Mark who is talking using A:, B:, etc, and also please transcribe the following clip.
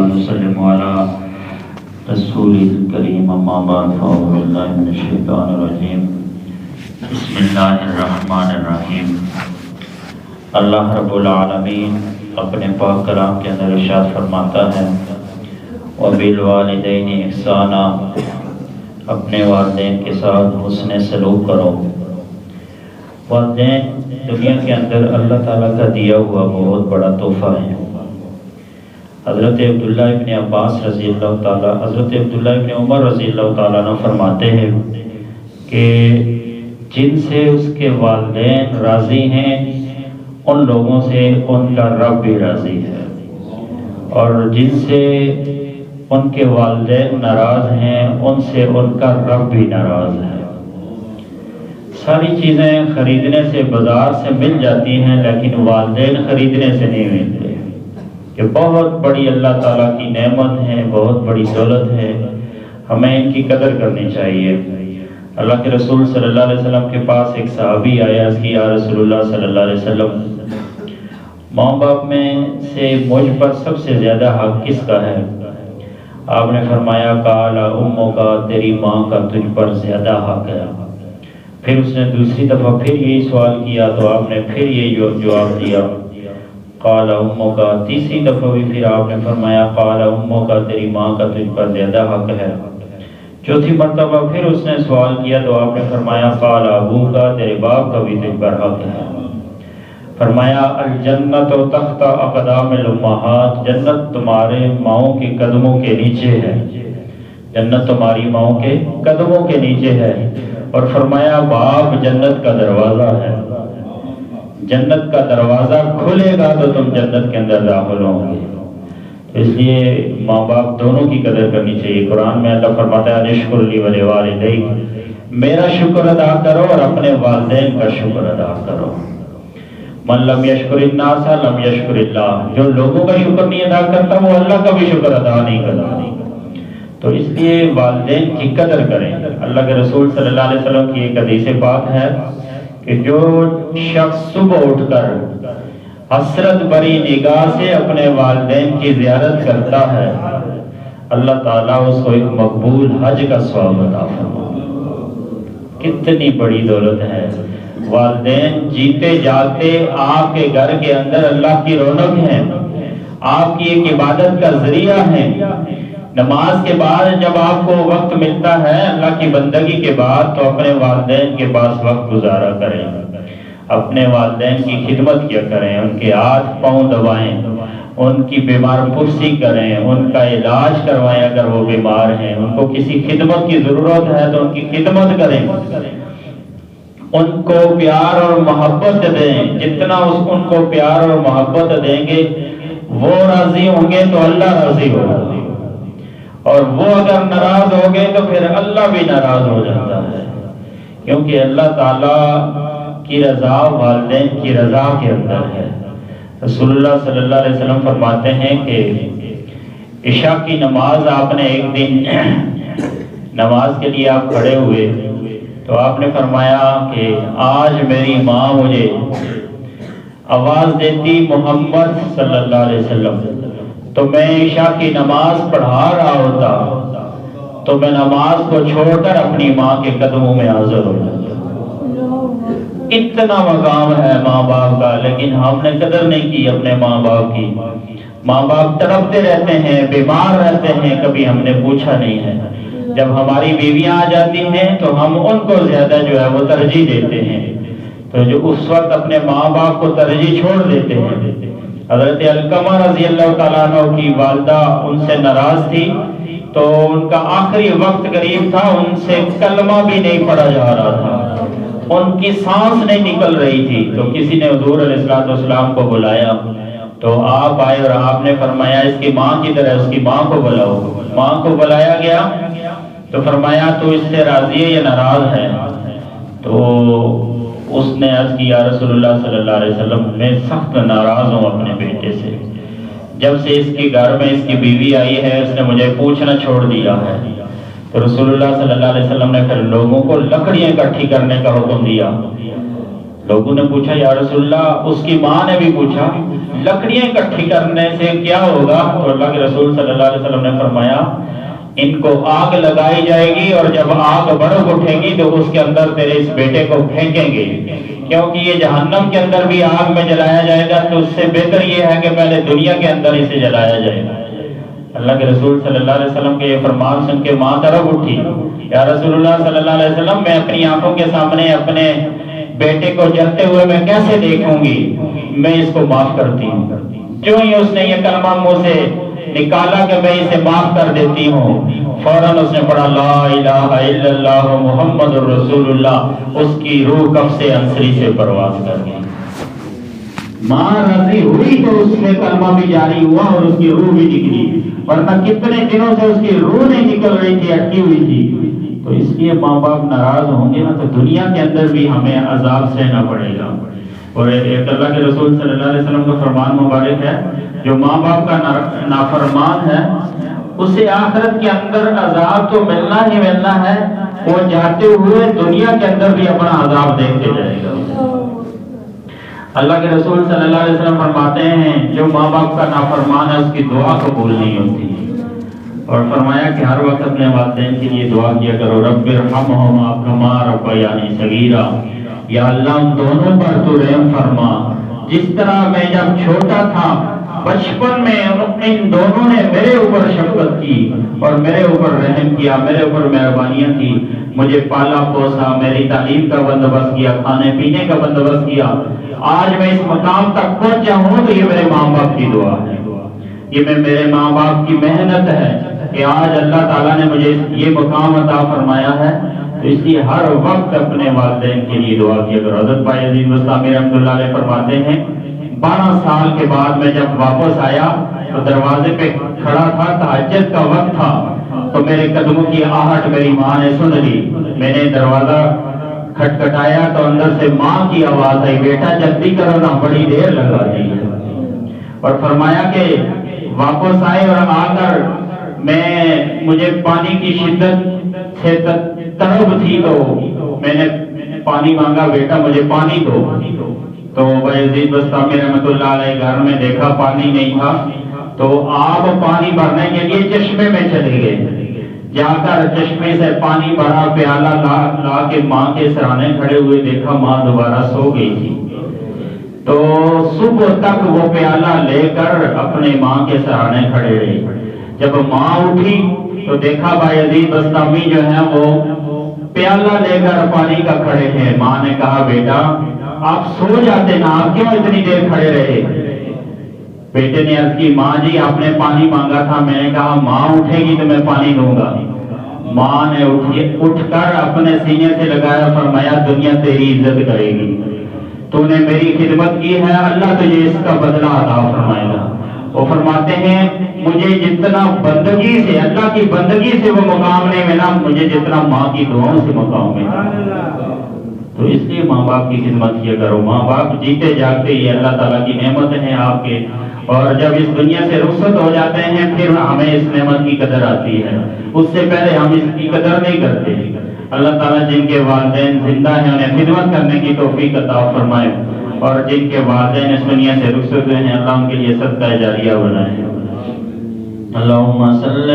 A: ونسلم على رسول الكريم اما بعد فاعوذ بالله من الشيطان الرجيم بسم اللہ الرحمن الرحیم۔ اللہ رب العالمین اپنے پاک کلام کے اندر ارشاد فرماتا ہے وبالوالدین احسانا، اپنے والدین کے ساتھ حسن سلوک کرو۔ والدین دنیا کے اندر اللہ تعالیٰ کا دیا ہوا بہت بڑا تحفہ ہے۔ حضرت عبداللہ ابن عباس رضی اللہ تعالیٰ، حضرت عبداللہ ابن عمر رضی اللہ تعالیٰ عنہ فرماتے ہیں کہ جن سے اس کے والدین راضی ہیں ان لوگوں سے ان کا رب بھی راضی ہے، اور جن سے ان کے والدین ناراض ہیں ان سے ان کا رب بھی ناراض ہے۔ ساری چیزیں خریدنے سے بازار سے مل جاتی ہیں لیکن والدین خریدنے سے نہیں ملتے، کہ بہت بڑی اللہ تعالیٰ کی نعمت ہے، بہت بڑی دولت ہے، ہمیں ان کی قدر کرنی چاہیے۔ اللہ کے رسول صلی اللہ علیہ وسلم کے پاس ایک صحابی آیا کہ یا رسول اللہ صلی اللہ علیہ وسلم، ماں باپ میں سے مجھ پر سب سے زیادہ حق کس کا ہے؟ آپ نے فرمایا قال اموں کا، تیری ماں کا تجھ پر زیادہ حق ہے۔ پھر اس نے دوسری دفعہ پھر یہی سوال کیا تو آپ نے پھر یہی جواب دیا قال اموں کا۔ تیسری دفعہ بھی پھر آپ نے فرمایا قال اموں کا، تیری ماں کا تجھ پر زیادہ حق ہے۔ چوتھی مرتبہ پھر اس نے سوال کیا تو آپ نے فرمایا قال ابو کا، تیرے باپ کا بھی تجھ پر حق ہے۔ فرمایا الجنت تحت اقدام الامہات، جنت تمہارے ماؤں کے قدموں کے نیچے ہے، جنت تمہاری ماؤں کے قدموں کے نیچے ہے۔ اور فرمایا باپ جنت کا دروازہ ہے، جنت کا دروازہ کھلے گا تو تم جنت کے اندر داخل ہوں گے۔ اس لیے ماں باپ دونوں کی قدر کرنی چاہیے۔ قرآن میں اللہ فرماتا ہے اشکر لی ولوالدیک، میرا شکر ادا کرو اور اپنے والدین کا شکر ادا کرو۔ من لم یشکر الناس لم یشکر اللہ، جو لوگوں کا شکر نہیں ادا کرتا وہ اللہ کا بھی شکر ادا نہیں کرتا۔ تو اس لیے والدین کی قدر کریں۔ اللہ کے رسول صلی اللہ علیہ وسلم کی ایک حدیث پاک ہے کہ جو شخص صبح اٹھ کر حسرت بری نگاہ سے اپنے والدین کی زیارت کرتا ہے اللہ تعالیٰ اس کو ایک مقبول حج کا ثواب عطا فرماتا ہے۔ کتنی بڑی دولت ہے! والدین جیتے جاتے آپ کے گھر کے اندر اللہ کی رونق ہے، آپ کی ایک عبادت کا ذریعہ ہے۔ نماز کے بعد جب آپ کو وقت ملتا ہے اللہ کی بندگی کے بعد تو اپنے والدین کے پاس وقت گزارا کریں، اپنے والدین کی خدمت کیا کریں، ان کے ہاتھ پاؤں دبائیں، ان کی بیمار پرسی کریں، ان کا علاج کروائیں اگر وہ بیمار ہیں، ان کو کسی خدمت کی ضرورت ہے تو ان کی خدمت کریں، ان کو پیار اور محبت دیں۔ جتنا ان کو پیار اور محبت دیں گے وہ راضی ہوں گے تو اللہ راضی ہوگا، اور وہ اگر ناراض ہو گئے تو پھر اللہ بھی ناراض ہو جاتا ہے، کیونکہ اللہ تعالیٰ کی رضا والدین کی رضا کے اندر ہے۔ رسول اللہ صلی اللہ علیہ وسلم فرماتے ہیں کہ عشاء کی نماز آپ نے ایک دن نماز کے لیے آپ کھڑے ہوئے تو آپ نے فرمایا کہ آج میری ماں مجھے آواز دیتی محمد صلی اللہ علیہ وسلم تو میں عشاء کی نماز پڑھا رہا ہوتا تو میں نماز کو چھوڑ کر اپنی ماں کے قدموں میں حاضر ہو جاتا۔ اتنا مقام ہے ماں باپ کا، لیکن ہم نے قدر نہیں کی اپنے ماں باپ کی۔ ماں باپ تڑپتے رہتے ہیں، بیمار رہتے ہیں، کبھی ہم نے پوچھا نہیں ہے۔ جب ہماری بیویاں آ جاتی ہیں تو ہم ان کو زیادہ جو ہے وہ ترجیح دیتے ہیں، تو جو اس وقت اپنے ماں باپ کو ترجیح چھوڑ دیتے ہیں۔ حضرت علقمہ رضی اللہ تعالیٰ عنہ کی والدہ ان سے ناراض تھی تو ان کا آخری وقت قریب تھا، ان سے کلمہ بھی نہیں پڑھا جا رہا تھا، ان کی سانس نہیں نکل رہی تھی، تو کسی نے حضور علیہ السلام کو بلایا تو آپ آئے اور آپ نے فرمایا اس کی ماں کی طرح اس کی ماں کو بلاؤ۔ ماں کو بلایا گیا تو فرمایا تو اس سے راضی ہے یا ناراض ہے؟ تو اس نے عرض کی یا رسول اللہ صلی اللہ علیہ وسلم میں سخت ناراض ہوں اپنے بیٹے سے، جب سے اس کے گھر میں اس کی بیوی آئی ہے اس نے مجھے پوچھنا چھوڑ دیا ہے۔ تو رسول اللہ صلی اللہ علیہ وسلم نے پھر لوگوں کو لکڑیاں اکٹھی کرنے کا حکم دیا، لوگوں نے پوچھا یا رسول اللہ، اس کی ماں نے بھی پوچھا لکڑیاں اکٹھی کرنے سے کیا ہوگا؟ تو اللہ کے رسول صلی اللہ علیہ وسلم نے فرمایا ان کو آگ لگائی جائے گی اور جب آگ بڑک اٹھے گی تو اس کے اندر تیرے اس بیٹے کو پھینکیں گے، کیونکہ یہ جہنم کے اندر بھی آگ میں جلایا جائے گا، تو اس سے بہتر یہ ہے کہ پہلے دنیا کے اندر اسے جلایا جائے گا۔ اللہ کے رسول صلی اللہ علیہ وسلم کے یہ فرمان سن کے ماں طرف اٹھی، یا رسول اللہ صلی اللہ علیہ وسلم، میں اپنی آنکھوں کے سامنے اپنے بیٹے کو جلتے ہوئے میں کیسے دیکھوں گی، میں اس کو معاف کرتی ہوں۔ جو ہی اس نے یہ کلمہ منہ سے نکالا کہ میں اسے معاف کر دیتی ہوں، فوراً اس نے پڑھا لا الہ الا اللہ محمد الرسول اللہ، اس کی روح کب سے انسری سے پرواز کر گئی۔ ماں راضی ہوئی تو اس میں کلمہ بھی جاری ہوا اور اس کی روح بھی نکلی، ورنہ کتنے دنوں سے اس کی روح نہیں نکل رہی تھی، اٹکی ہوئی تھی۔ تو اس لیے ماں باپ ناراض ہوں گے نا تو دنیا کے اندر بھی ہمیں عذاب سہنا پڑے گا۔ اور ایک اللہ کے رسول صلی اللہ علیہ وسلم کا فرمان مبارک ہے، جو ماں باپ کا نافرمان ہے اسے آخرت کے اندر عذاب تو ملنا ہی ملنا ہے، وہ جاتے ہوئے دنیا کے اندر بھی اپنا عذاب دیکھتے جائے گا۔ اللہ کے رسول صلی اللہ علیہ وسلم فرماتے ہیں جو ماں باپ کا نافرمان ہے اس کی دعا قبول نہیں ہوتی، اور فرمایا کہ ہر وقت اپنے والدین کے لیے دعا کیا کرو، رب ارحمہما کما ربیانی صغیرا، یا اللہ ان دونوں پر تو رحم فرما، جس طرح میں جب چھوٹا تھا بچپن میں ان دونوں نے میرے اوپر شفقت کی اور میرے اوپر رحم کیا، میرے اوپر مہربانیاں کی، مجھے پالا پوسا، میری تعلیم کا بندوبست کیا، کھانے پینے کا بندوبست کیا، آج میں اس مقام تک پہنچا ہوں تو یہ میرے ماں باپ کی دعا ہے، یہ میرے ماں باپ کی محنت ہے کہ آج اللہ تعالیٰ نے مجھے یہ مقام عطا فرمایا ہے۔ تو اس لیے ہر وقت اپنے والدین کے لیے دعا کیا کرو۔ حضرت بھائی عزیز بستامی رحمۃ اللہ علیہ فرماتے ہیں 12 سال کے بعد میں جب واپس آیا تو دروازے پہ کھڑا تھا، تہجد کا وقت تھا، تو میرے قدموں کی آہٹ میری ماں نے سن لی، میں نے دروازہ کھٹکھٹایا تو اندر سے ماں کی آواز آئی، بیٹا جلدی کرو نا، بڑی دیر لگا دی۔ اور فرمایا کہ واپس آئے اور آ کر مجھے پانی کی شدت سے طلب تھی تو میں نے پانی مانگا، بیٹا مجھے پانی دو۔ تو بھائی عزیز بستامی رحمۃ اللہ علیہ گھر میں دیکھا پانی نہیں تھا، تو آپ پانی بھرنے کے لیے چشمے میں چلے گئے، جا کر چشمے سے پانی بھرا، پیالہ لا کے ماں کے سرانے کھڑے ہوئے، دیکھا ماں دوبارہ سو گئی تھی۔ تو صبح تک وہ پیالہ لے کر اپنے ماں کے سرانے کھڑے رہے۔ جب ماں اٹھی تو دیکھا بھائی عزیز بستامی جو ہے وہ پیالہ لے کر پانی کا کھڑے ہیں۔ ماں نے کہا بیٹا آپ سو جاتے نا، آپ کیوں اتنی دیر کھڑے رہے؟ بیٹے نے عرض کی ماں جی آپ نے پانی مانگا تھا، میں نے کہا ماں اٹھے گی تو میں پانی دوں گا۔ ماں نے اٹھ کر اپنے سینے سے لگایا، فرمایا دنیا تیری عزت کرے گی، تو نے میری خدمت کی ہے، اللہ تجھے اس کا بدلہ عطا فرمائے گا۔ وہ فرماتے ہیں مجھے جتنا بندگی سے، اللہ کی بندگی سے وہ مقام نہیں ملا، مجھے جتنا ماں کی دعاؤں سے مقام ملا۔ تو اس لیے ماں باپ کی خدمت کیا کرو۔ ماں باپ جیتے جاگتے ہی اللہ تعالیٰ کی نعمت ہیں آپ کے، اور جب اس دنیا سے رخصت ہو جاتے ہیں پھر ہمیں اس نعمت کی قدر آتی ہے، اس سے پہلے ہم اس کی قدر نہیں کرتے۔ اللہ تعالیٰ جن کے والدین زندہ ہیں انہیں خدمت کرنے کی توفیق عطا فرمائے، اور جن کے والدین اس دنیا سے رخصت ہوئے ہیں اللہ ان کے لیے صدقہ جاریہ بنائے۔ اللہم صلی